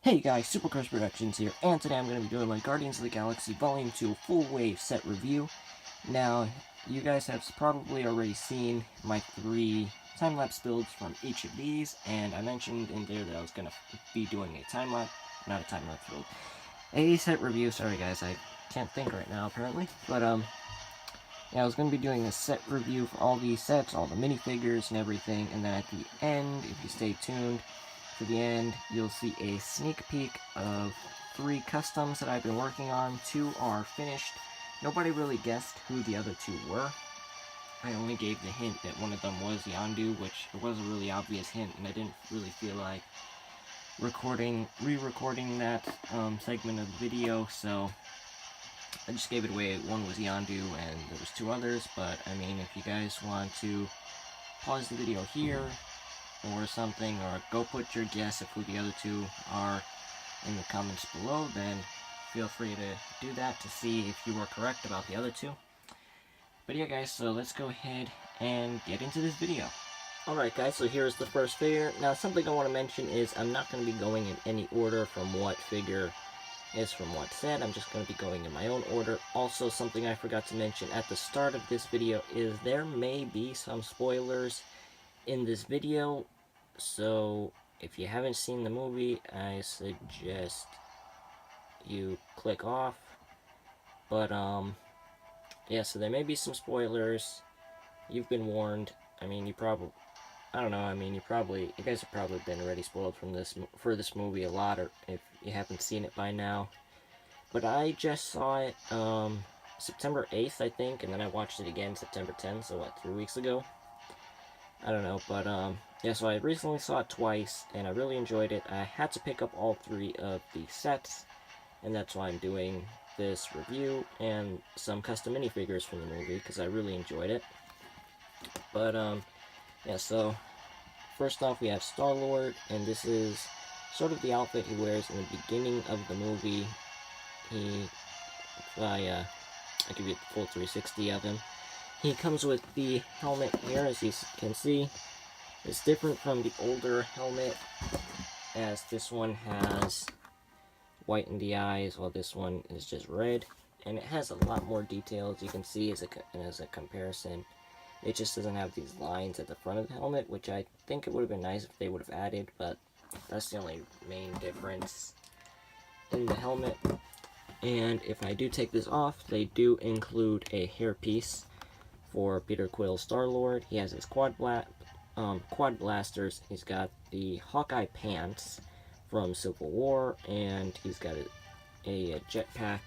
Hey guys, Supercross Productions here, and today I'm going to be doing my Guardians of the Galaxy Volume 2 full wave set review. Now, you guys have probably already seen my 3 time-lapse builds from each of these, and I mentioned in there that I was going to be doing a not a time-lapse build, a set review. Sorry guys, I can't think right now apparently, but yeah, I was going to be doing a set review for all these sets, all the minifigures and everything, and then at the end, if you stay tuned, to the end, you'll see a sneak peek of 3 customs that I've been working on. 2 are finished. Nobody really guessed who the other 2 were. I only gave the hint that one of them was Yondu, which was a really obvious hint, and I didn't really feel like re-recording that segment of the video, so I just gave it away. One was Yondu, and there was 2 others, but I mean, if you guys want to pause the video here, or something, or go put your guess of who the other 2 are in the comments below, then feel free to do that to see if you were correct about the other 2. But yeah guys, so let's go ahead and get into this video. Alright guys, so here's the first figure. Now something I want to mention is I'm not going to be going in any order from what figure is from what set. I'm just going to be going in my own order. Also, something I forgot to mention at the start of this video is there may be some spoilers in this video. So, if you haven't seen the movie, I suggest you click off. But, yeah, so there may be some spoilers. You've been warned. I mean, you guys have probably been already spoiled for this movie a lot, or if you haven't seen it by now. But I just saw it, September 8th, I think, and then I watched it again September 10th, so what, 3 weeks ago? I don't know, but, yeah, so I recently saw it twice, and I really enjoyed it. I had to pick up all 3 of the sets, and that's why I'm doing this review, and some custom minifigures from the movie, because I really enjoyed it. But, yeah, so, first off we have Star-Lord, and this is sort of the outfit he wears in the beginning of the movie. I'll give you the full 360 of him. He comes with the helmet here, as you can see. It's different from the older helmet, as this one has white in the eyes, while this one is just red. And it has a lot more details, you can see as a comparison. It just doesn't have these lines at the front of the helmet, which I think it would have been nice if they would have added, but that's the only main difference in the helmet. And if I do take this off, they do include a hairpiece for Peter Quill's Star-Lord. He has his quad blasters. He's got the Hawkeye pants from Civil War, and he's got a jetpack,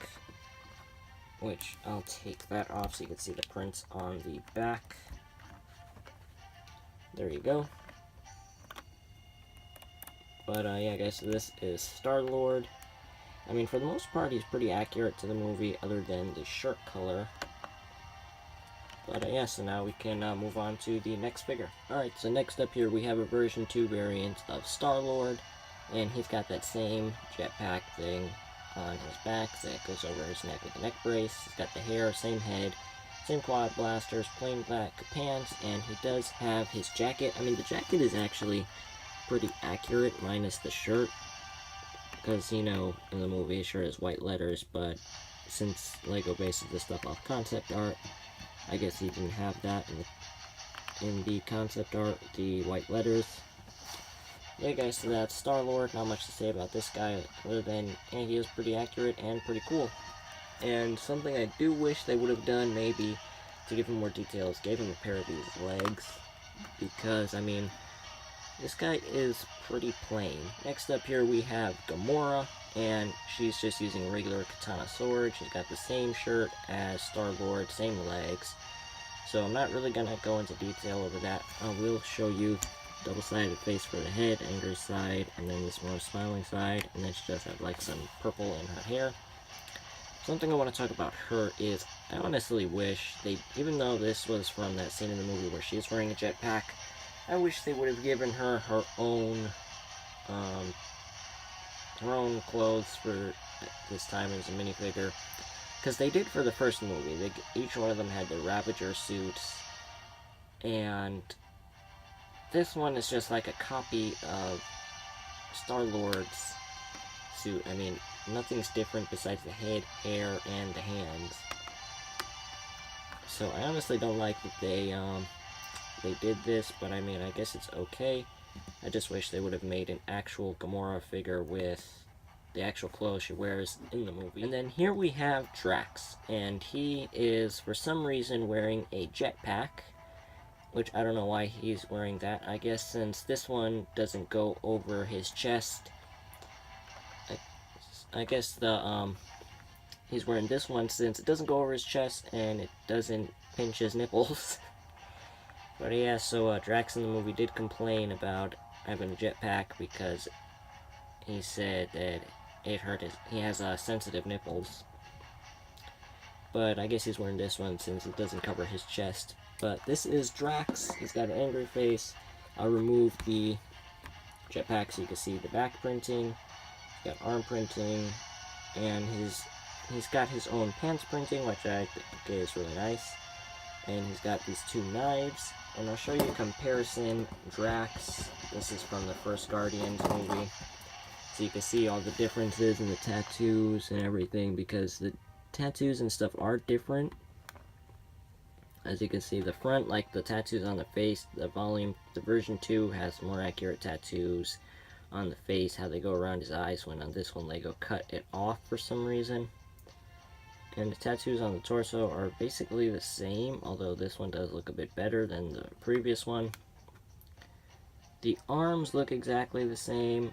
which I'll take that off so you can see the prints on the back. There you go. But yeah guys, so this is Star-Lord. I mean, for the most part, he's pretty accurate to the movie, other than the shirt color. But yeah, so now we can move on to the next figure. Alright, so next up here we have a version 2 variant of Star-Lord, and he's got that same jetpack thing on his back that goes over his neck with a neck brace. He's got the hair, same head, same quad blasters, plain black pants, and he does have his jacket. I mean, the jacket is actually pretty accurate, minus the shirt, because, you know, in the movie, sure has white letters, but since LEGO bases this stuff off concept art, I guess he didn't have that in the concept art, the white letters. Yeah guys, so that's Star-Lord. Not much to say about this guy, other than he is pretty accurate and pretty cool. And something I do wish they would have done, maybe, to give him more details, gave him a pair of these legs, because, I mean, this guy is pretty plain. Next up here we have Gamora, and she's just using a regular katana sword. She's got the same shirt as Star-Lord, same legs. So I'm not really gonna go into detail over that. I will show you double-sided face for the head, angry side, and then this more smiling side, and then she does have like some purple in her hair. Something I want to talk about her is, I honestly wish they, even though this was from that scene in the movie where she's wearing a jetpack, I wish they would have given her her own clothes for this time as a minifigure, because they did for the first movie. Each one of them had their Ravager suits, and this one is just like a copy of Star-Lord's suit. I mean, nothing's different besides the head, hair, and the hands. So I honestly don't like that they did this, but I mean, I guess it's okay. I just wish they would have made an actual Gamora figure with the actual clothes she wears in the movie. And then here we have Drax, and he is, for some reason, wearing a jetpack, which I don't know why he's wearing that. I guess since this one doesn't go over his chest, I guess he's wearing this one since it doesn't go over his chest and it doesn't pinch his nipples. But yeah, so Drax in the movie did complain about having a jetpack because he said that it hurt he has sensitive nipples. But I guess he's wearing this one since it doesn't cover his chest. But this is Drax. He's got an angry face. I'll remove the jetpack so you can see the back printing. He's got arm printing, and he's got his own pants printing, which I think is really nice. And he's got these two knives. And I'll show you a comparison. Drax, this is from the first Guardians movie. So you can see all the differences in the tattoos and everything, because the tattoos and stuff are different. As you can see, the front, like the tattoos on the face, the version 2 has more accurate tattoos on the face, how they go around his eyes, when on this one Lego cut it off for some reason. And the tattoos on the torso are basically the same, although this one does look a bit better than the previous one. The arms look exactly the same.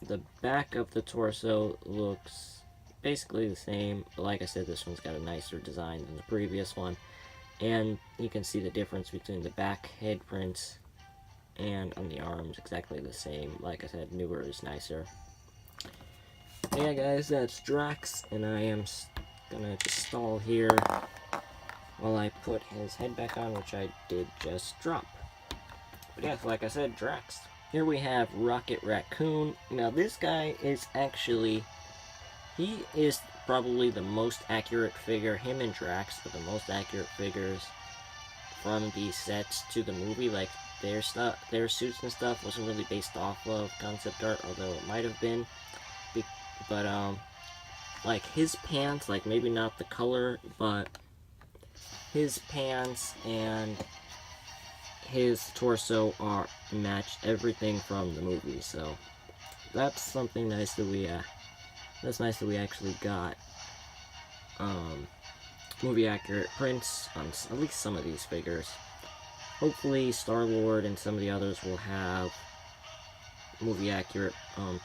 The back of the torso looks basically the same, but like I said, this one's got a nicer design than the previous one. And you can see the difference between the back head prints and on the arms, exactly the same. Like I said, newer is nicer. Yeah guys, that's Drax, and I am gonna just stall here while I put his head back on, which I did just drop. But yeah, like I said, Drax. Here we have Rocket Raccoon. Now this guy is actually, he is probably the most accurate figure. Him and Drax are the most accurate figures from these sets to the movie. Like their suits and stuff wasn't really based off of concept art, although it might have been. But like his pants, like maybe not the color, but his pants and his torso are matched everything from the movie. So that's something nice that we actually got movie accurate prints on at least some of these figures. Hopefully Star-Lord and some of the others will have movie accurate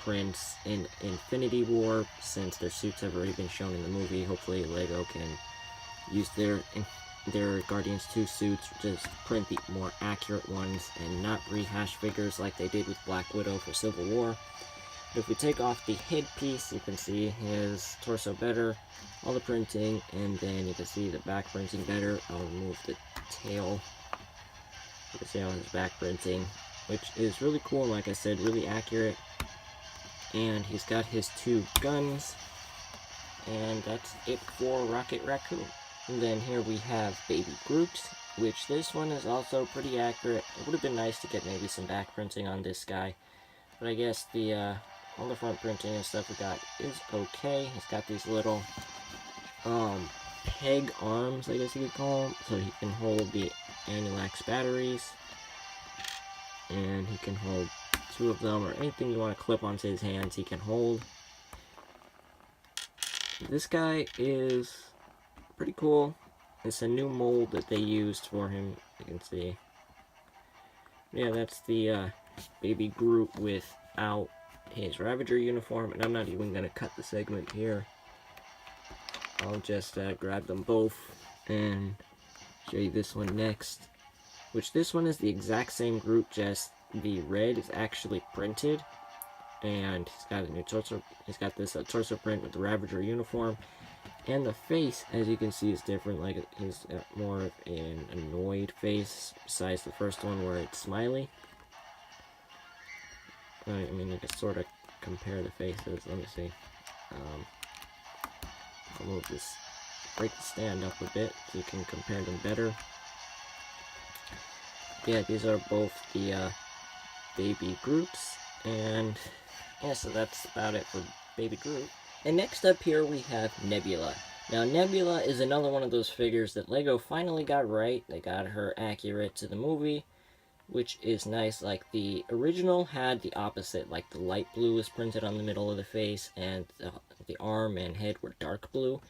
prints in Infinity War, since their suits have already been shown in the movie. Hopefully Lego can use their Guardians 2 suits, just print the more accurate ones and not rehash figures like they did with Black Widow for Civil War. But if we take off the headpiece, you can see his torso better, all the printing, and then you can see the back printing better. I'll remove the tail. You can see all his back printing, which is really cool, and like I said, really accurate. And he's got his two guns, and that's it for Rocket Raccoon. And then here we have Baby Groot, which this one is also pretty accurate. It would have been nice to get maybe some back printing on this guy, but I guess the all the front printing and stuff we got is okay. He's got these little peg arms, I guess you could call them, so he can hold the Anulax batteries, and he can hold 2 of them, or anything you want to clip onto his hands he can hold. This guy is pretty cool. It's a new mold that they used for him, you can see. Yeah, that's the Baby Groot without his Ravager uniform, and I'm not even going to cut the segment here. I'll just grab them both and show you this one next, which this one is the exact same Groot, just the red is actually printed, and he's got a new torso. He's got this torso print with the Ravager uniform, and the face, as you can see, is different. Like, he's more of an annoyed face, besides the first one where it's smiley. I mean, you can sort of compare the faces. Let me see. I'll move this, break the stand up a bit so you can compare them better. Yeah, these are both the Baby Groots, and yeah, so that's about it for Baby Groot. And next up here we have Nebula. Now Nebula is another one of those figures that LEGO finally got right. They got her accurate to the movie, which is nice. Like, the original had the opposite, like the light blue was printed on the middle of the face, and the arm and head were dark blue.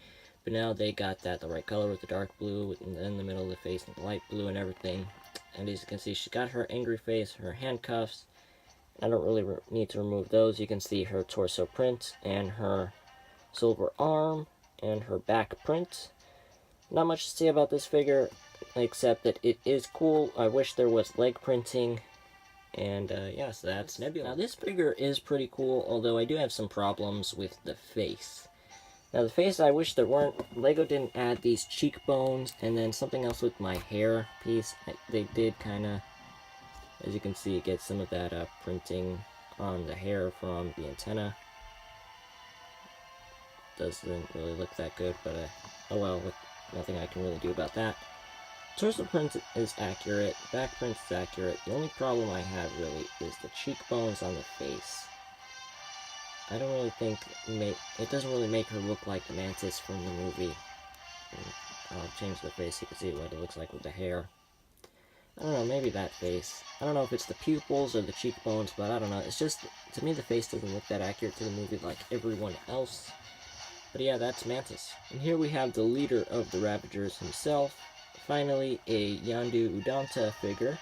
But now they got that the right color with the dark blue, and then the middle of the face and the light blue and everything. And as you can see, she got her angry face, her handcuffs. I don't really need to remove those. You can see her torso print and her silver arm and her back print. Not much to say about this figure, except that it is cool. I wish there was leg printing. And yes, that's Nebula. Now this figure is pretty cool, although I do have some problems with the face. Now the face, I wish there weren't. LEGO didn't add these cheekbones, and then something else with my hair piece. They did kind of, as you can see, get some of that printing on the hair from the antenna. Doesn't really look that good, but oh well, with nothing I can really do about that. Torso print is accurate, back print is accurate. The only problem I have really is the cheekbones on the face. I don't really think it doesn't really make her look like the Mantis from the movie. I'll change the face so you can see what it looks like with the hair. I don't know, maybe that face. I don't know if it's the pupils or the cheekbones, but I don't know. It's just, to me, the face doesn't look that accurate to the movie like everyone else. But yeah, that's Mantis. And here we have the leader of the Ravagers himself. Finally, a Yondu Udanta figure.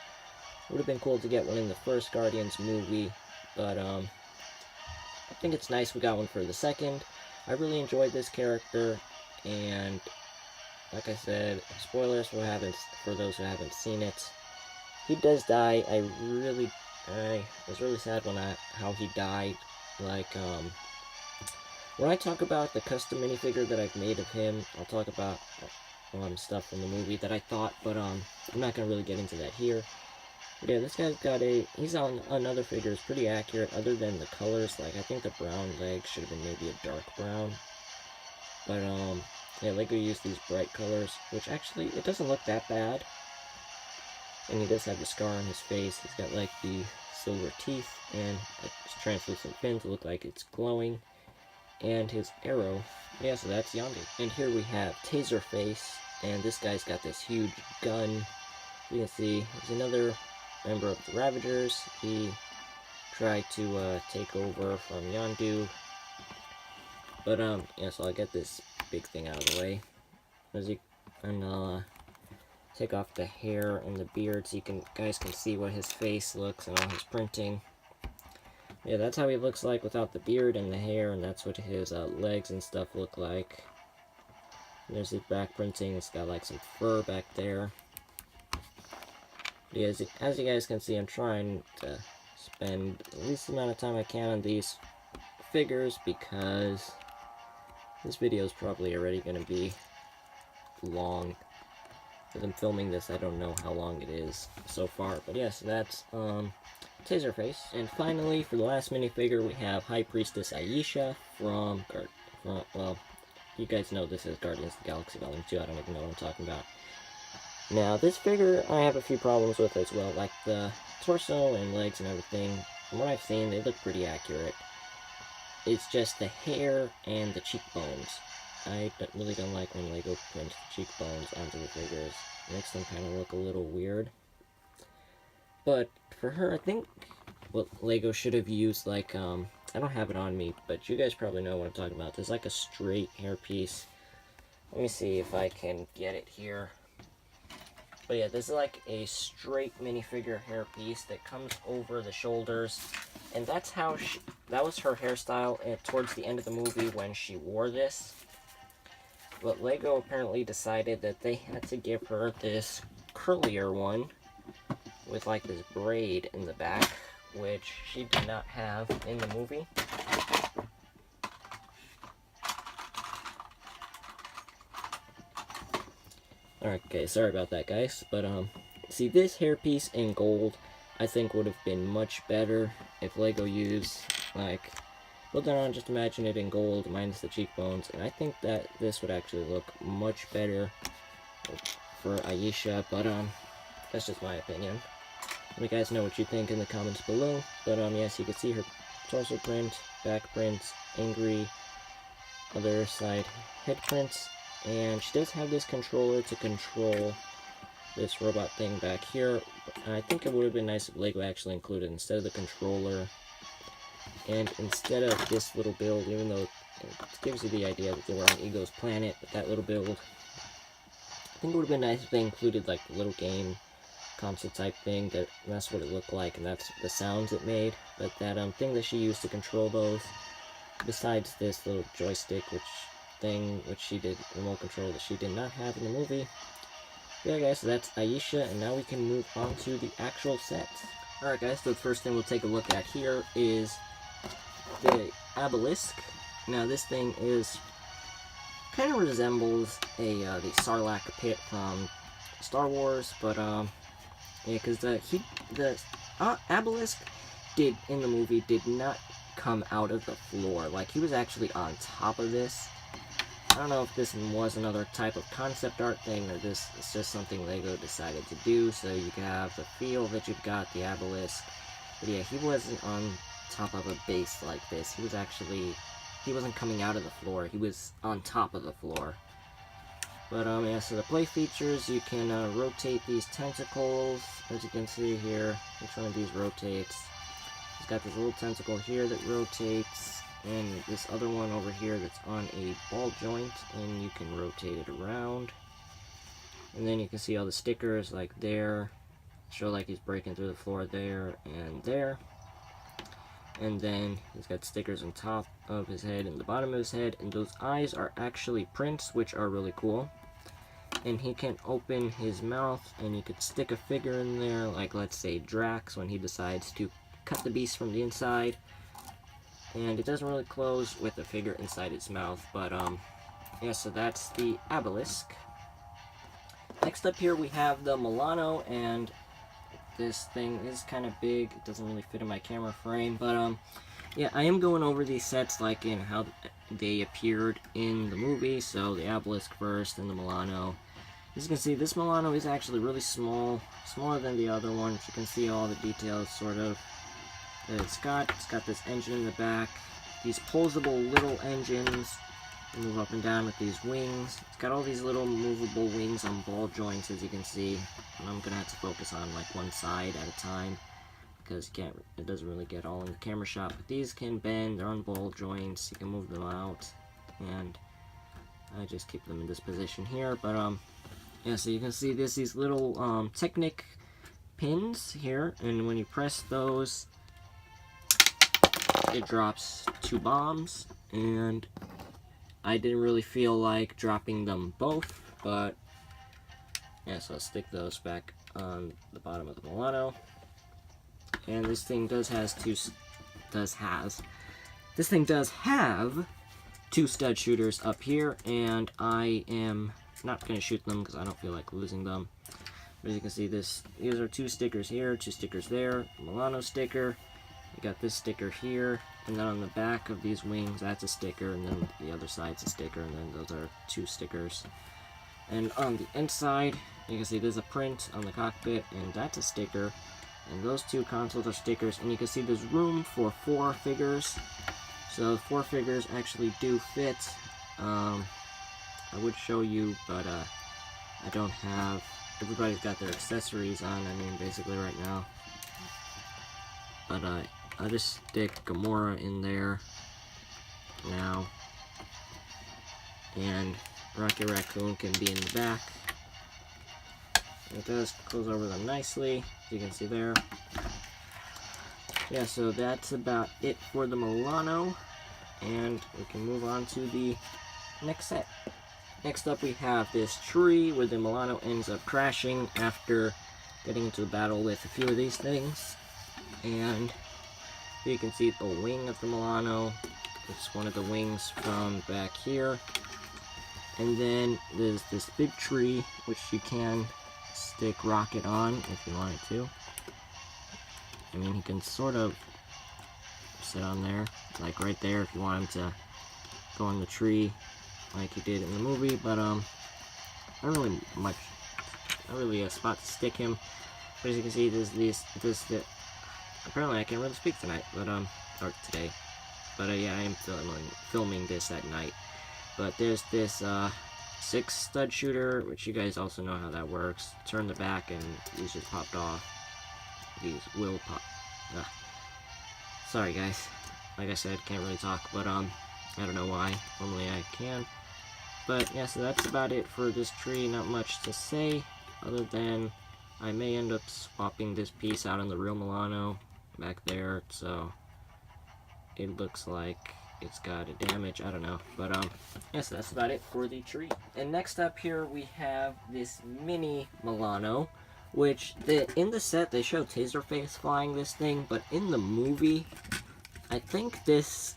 Would have been cool to get one in the first Guardians movie, but I think it's nice we got one for the second. I really enjoyed this character, and like I said, spoilers for those who haven't seen it. He does die. I was really sad how he died. Like, when I talk about the custom minifigure that I've made of him, I'll talk about stuff from the movie that I thought, but I'm not gonna really get into that here. But yeah, this guy's got he's on another figure, it's pretty accurate, other than the colors. Like, I think the brown leg should have been maybe a dark brown. But, yeah, LEGO used these bright colors, which actually, it doesn't look that bad. And he does have the scar on his face. He's got, like, the silver teeth and translucent fin to look like it's glowing. And his arrow. Yeah, so that's Yondu. And here we have Taserface, and this guy's got this huge gun. You can see, he's another member of the Ravagers. He tried to take over from Yondu. But, yeah, so I'll get this big thing out of the way. And I'll take off the hair and the beard so you guys can see what his face looks and all his printing. Yeah, that's how he looks like without the beard and the hair, and that's what his legs and stuff look like. And there's his back printing. It's got like some fur back there. But yeah, as you guys can see, I'm trying to spend the least amount of time I can on these figures, because this video is probably already going to be long. As I'm filming this, I don't know how long it is so far. But yes, that's Taserface. And finally, for the last minifigure, we have High Priestess Aisha from well, you guys know this is Guardians of the Galaxy Volume 2. I don't even know what I'm talking about. Now, this figure I have a few problems with as well, like the torso and legs and everything. From what I've seen, they look pretty accurate. It's just the hair and the cheekbones. I really don't like when LEGO prints cheekbones onto the figures. It makes them kind of look a little weird. But for her, I think what LEGO should have used, like, I don't have it on me, but you guys probably know what I'm talking about. There's like a straight hairpiece. Let me see if I can get it here. But yeah, this is like a straight minifigure hairpiece that comes over the shoulders. And that's how that was her hairstyle towards the end of the movie when she wore this. But LEGO apparently decided that they had to give her this curlier one with like this braid in the back, which she did not have in the movie. Alright, okay, sorry about that, guys. But, see, this hairpiece in gold, I think would have been much better if LEGO used, like, well, then just imagine it in gold, minus the cheekbones, and I think that this would actually look much better for Aisha, but, that's just my opinion. Let me guys know what you think in the comments below. But, yes, you can see her torso print, back prints, angry, other side head prints, and she does have this controller to control this robot thing back here. I think it would have been nice if LEGO actually included, instead of the controller and instead of this little build, even though it gives you the idea that they were on Ego's planet with that little build, I think it would have been nice if they included like the little game console type thing. That's what it looked like, and that's the sounds it made. But that thing that she used to control those, besides this little joystick which she did, remote control, that she did not have in the movie. Yeah guys, so that's Aisha, and now we can move on to the actual sets. Alright guys, so the first thing we'll take a look at here is the Obelisk. Now this thing kind of resembles the Sarlacc pit from Star Wars, but yeah, because the Obelisk in the movie did not come out of the floor. Like, he was actually on top of this. I don't know if this was another type of concept art thing, or this is just something LEGO decided to do, so you can have the feel that you've got the Obelisk. But yeah, he wasn't on top of a base like this. He wasn't coming out of the floor. He was on top of the floor. But yeah, so the play features, you can rotate these tentacles, as you can see here. Each one of these rotates. He's got this little tentacle here that rotates, and this other one over here that's on a ball joint, and you can rotate it around. And then you can see all the stickers, like there, show like he's breaking through the floor there and there. And then he's got stickers on top of his head and the bottom of his head, and those eyes are actually prints, which are really cool. And he can open his mouth, and you could stick a figure in there, like let's say Drax, when he decides to cut the beast from the inside. And it doesn't really close with the figure inside its mouth, but yeah, so that's the Obelisk. Next up here we have the Milano, and this thing is kind of big. It doesn't really fit in my camera frame, but yeah, I am going over these sets like in how they appeared in the movie. So the Obelisk first, and the Milano. As you can see, this Milano is actually really small, smaller than the other one. You can see all the details sort of that it's got. It's got this engine in the back, these posable little engines, move up and down with these wings. It's got all these little movable wings on ball joints, as you can see. And I'm gonna have to focus on like one side at a time, because it doesn't really get all in the camera shot. But these can bend, they're on ball joints, you can move them out, and I just keep them in this position here. But yeah, so you can see these little Technic pins here, and when you press those, it drops 2 bombs, and I didn't really feel like dropping them both, but yeah, so I'll stick those back on the bottom of the Milano. And this thing does have 2 stud shooters up here, and I am not going to shoot them because I don't feel like losing them. But as you can see, these are 2 stickers here, 2 stickers there, Milano sticker. You got this sticker here, and then on the back of these wings, that's a sticker, and then the other side's a sticker, and then those are 2 stickers. And on the inside, you can see there's a print on the cockpit, and that's a sticker. And those 2 consoles are stickers, and you can see there's room for 4 figures. So 4 figures actually do fit. I would show you, but I don't have... Everybody's got their accessories on, I mean, basically right now. But I'll just stick Gamora in there now. And Rocket Raccoon can be in the back. It does close over them nicely, as you can see there. Yeah, so that's about it for the Milano, and we can move on to the next set. Next up we have this tree where the Milano ends up crashing after getting into a battle with a few of these things. And you can see the wing of the Milano. It's one of the wings from back here. And then there's this big tree, which you can stick Rocket on if you wanted to. I mean, he can sort of sit on there, like right there, if you want him to go on the tree like he did in the movie. But not really a spot to stick him. But as you can see, there's this. Apparently, I can't really speak tonight, but or today. But yeah, I am filming this at night. But there's this 6 stud shooter, which you guys also know how that works. Turn the back and these just popped off. These will pop. Sorry guys. Like I said, can't really talk, but I don't know why. Normally I can. But yeah, so that's about it for this tree. Not much to say, other than I may end up swapping this piece out on the real Milano back there, so it looks like it's got a damage, I don't know. But yeah, so that's about it for the tree. And next up here we have this mini Milano, which in the set they show Taserface flying this thing, but in the movie, I think this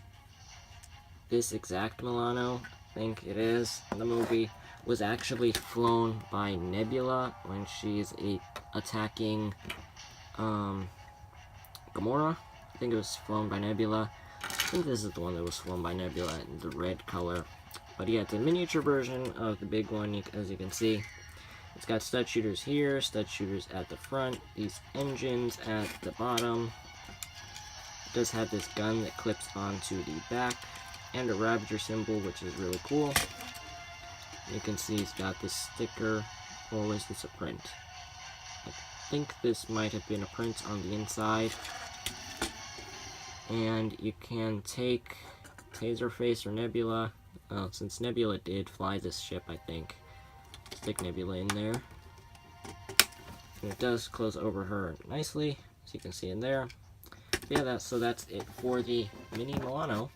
exact Milano, I think it is, in the movie, was actually flown by Nebula when she's attacking Gamora. I think it was flown by Nebula. I think this is the one that was flown by Nebula in the red color. But yeah, it's a miniature version of the big one, as you can see. It's got stud shooters here, stud shooters at the front, these engines at the bottom. It does have this gun that clips onto the back, and a Ravager symbol, which is really cool. You can see it's got this sticker, or is this a print? I think this might have been a print on the inside. And you can take Taserface or Nebula, since Nebula did fly this ship, I think. Stick Nebula in there. And it does close over her nicely, as you can see in there. Yeah, that's it for the mini Milano.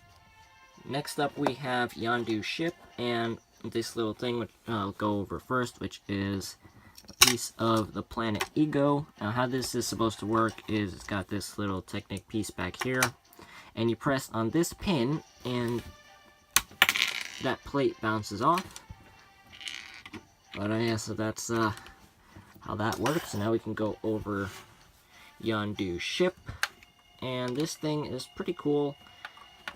Next up we have Yondu's ship, and this little thing which I'll go over first, which is a piece of the planet Ego. Now how this is supposed to work is it's got this little Technic piece back here, and you press on this pin and that plate bounces off. But yeah, so that's how that works. And now we can go over Yondu's ship, and this thing is pretty cool.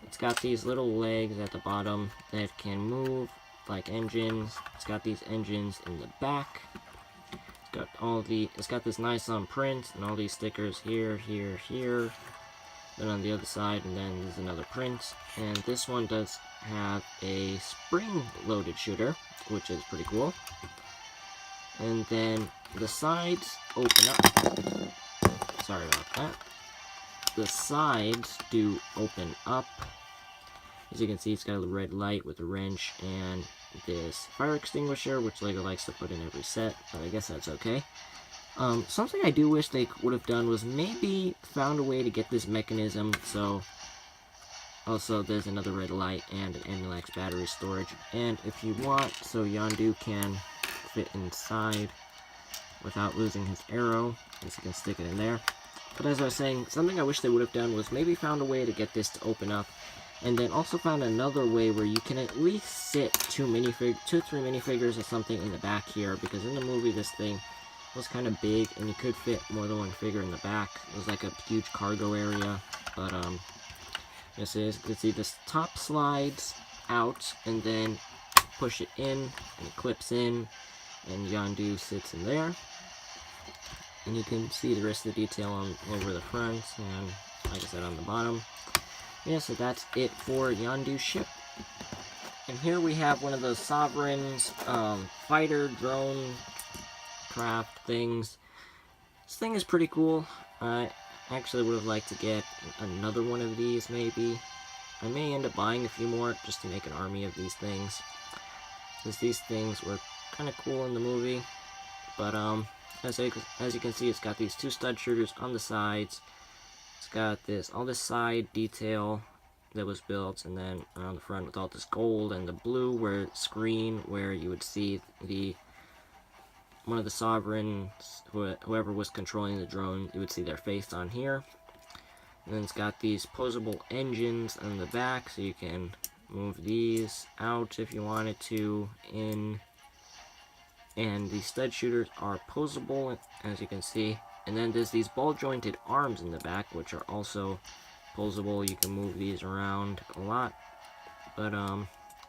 It's got these little legs at the bottom that can move like engines. It's got these engines in the back. It's got this nice print and all these stickers here, here, here. Then on the other side, and then there's another print. And this one does have a spring-loaded shooter, which is pretty cool. And then the sides open up. Sorry about that. The sides do open up. As you can see, it's got a red light with a wrench and this fire extinguisher, which LEGO likes to put in every set, but I guess that's okay. Something I do wish they would have done was maybe found a way to get this mechanism, so also there's another red light and an Emulax battery storage, and if you want, so Yondu can fit inside without losing his arrow, as you can stick it in there. But as I was saying, something I wish they would have done was maybe found a way to get this to open up, and then also found another way where you can at least sit 2 or 3 minifigures or something in the back here, because in the movie this thing was kind of big and you could fit more than one figure in the back. It was like a huge cargo area, but yes, it is. You can see this top slides out and then push it in and it clips in, and Yondu sits in there. And you can see the rest of the detail over the front and, like I said, on the bottom. Yeah, so that's it for Yondu's ship. And here we have one of those Sovereign's fighter drone craft things. This thing is pretty cool. I actually would have liked to get another one of these, maybe. I may end up buying a few more just to make an army of these things, because these things were kind of cool in the movie. But as you can see, it's got these 2 stud shooters on the sides. It's got all this side detail that was built, and then on the front with all this gold and the blue screen where you would see one of the Sovereigns, whoever was controlling the drone, you would see their face on here. And then it's got these posable engines on the back, so you can move these out if you wanted to, in. And the stud shooters are posable, as you can see. And then there's these ball-jointed arms in the back, which are also posable. You can move these around a lot. But,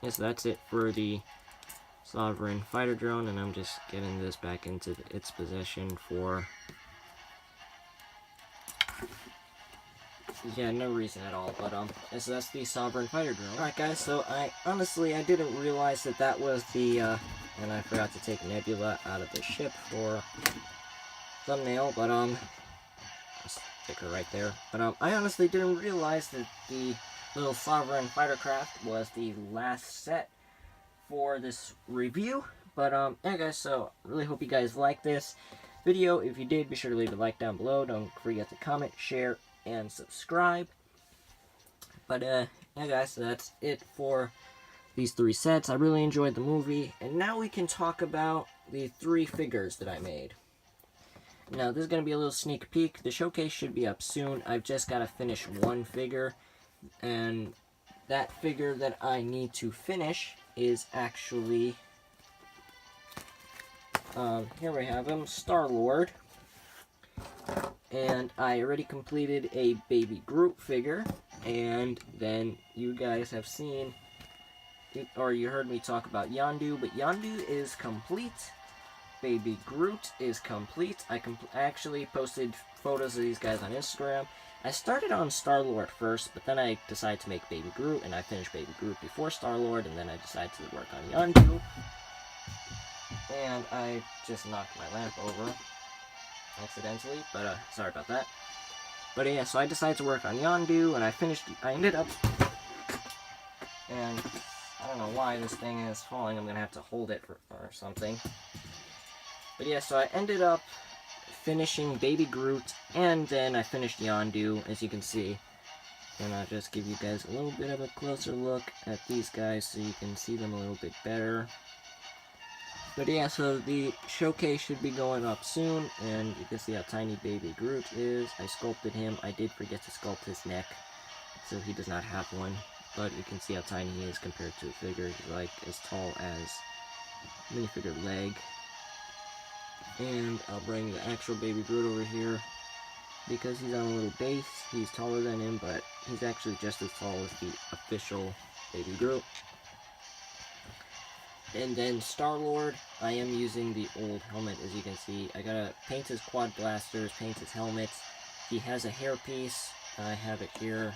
yes, that's it for the Sovereign fighter drone, and I'm just getting this back into its possession for Yeah, no reason at all, but, so that's the Sovereign Fighter Drone. Alright guys, so I didn't realize that that was the, and I forgot to take Nebula out of the ship for thumbnail, but, stick her right there. But, I honestly didn't realize that the little Sovereign Fighter Craft was the last set for this review. But, yeah guys, so really hope you guys like this video. If you did, be sure to leave a like down below. Don't forget to comment, share, and subscribe. But, yeah guys, so that's it for these 3 sets. I really enjoyed the movie, and now we can talk about the 3 figures that I made. Now, this is going to be a little sneak peek. The showcase should be up soon. I've just got to finish 1 figure, and that figure that I need to finish is actually, here we have him, Star-Lord. And I already completed a Baby Groot figure, and then you guys have seen, or you heard me talk about Yondu, but Yondu is complete. Baby Groot is complete. I actually posted photos of these guys on Instagram. I started on Star-Lord first, but then I decided to make Baby Groot, and I finished Baby Groot before Star-Lord, and then I decided to work on Yondu. And I just knocked my lamp over accidentally, but sorry about that. But yeah, so I decided to work on Yondu, and I ended up, and I don't know why this thing is falling. I'm gonna have to hold it or something. But yeah, so I ended up finishing Baby Groot, and then I finished Yondu, as you can see. And I'll just give you guys a little bit of a closer look at these guys so you can see them a little bit better. But yeah, so the showcase should be going up soon, and you can see how tiny Baby Groot is. I sculpted him. I did forget to sculpt his neck, so he does not have one. But you can see how tiny he is compared to a figure. He's like as tall as minifigure leg. And I'll bring the actual Baby Groot over here. Because he's on a little base, he's taller than him, but he's actually just as tall as the official Baby Groot. And then Star-Lord, I am using the old helmet, as you can see. I gotta paint his quad blasters, paint his helmets. He has a hairpiece. I have it here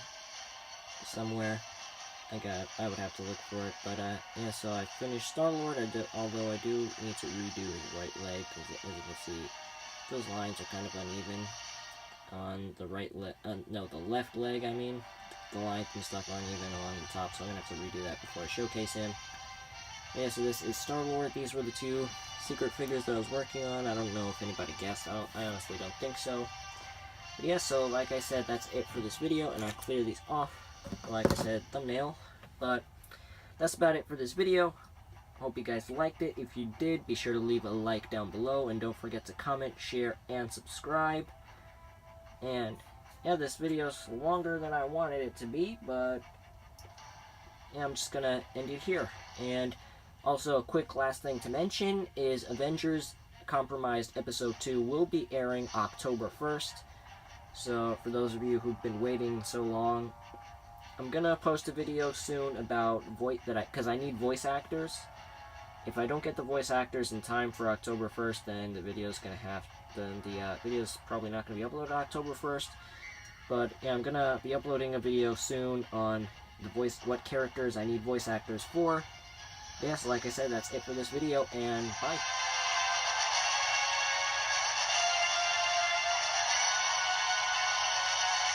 somewhere. I would have to look for it, but yeah, so I finished Star-Lord, although I do need to redo his right leg, because as you can see, those lines are kind of uneven on the right leg, no, the left leg, I mean. The lines and stuff aren't even along the top, so I'm going to have to redo that before I showcase him. Yeah, so this is Star-Lord. These were the 2 secret figures that I was working on. I don't know if anybody guessed. I honestly don't think so. But yeah, so like I said, that's it for this video, and I'll clear these off. Like I said, thumbnail. But that's about it for this video. Hope you guys liked it. If you did, be sure to leave a like down below, and don't forget to comment, share, and subscribe. And yeah, this video's longer than I wanted it to be, but yeah, I'm just gonna end it here. And also, a quick last thing to mention is Avengers Compromised Episode 2 will be airing October 1st. So, for those of you who've been waiting so long, I'm gonna post a video soon about because I need voice actors. If I don't get the voice actors in time for October 1st, then the video's probably not gonna be uploaded October 1st. But yeah, I'm gonna be uploading a video soon on what characters I need voice actors for. Yeah, so like I said, that's it for this video, and bye.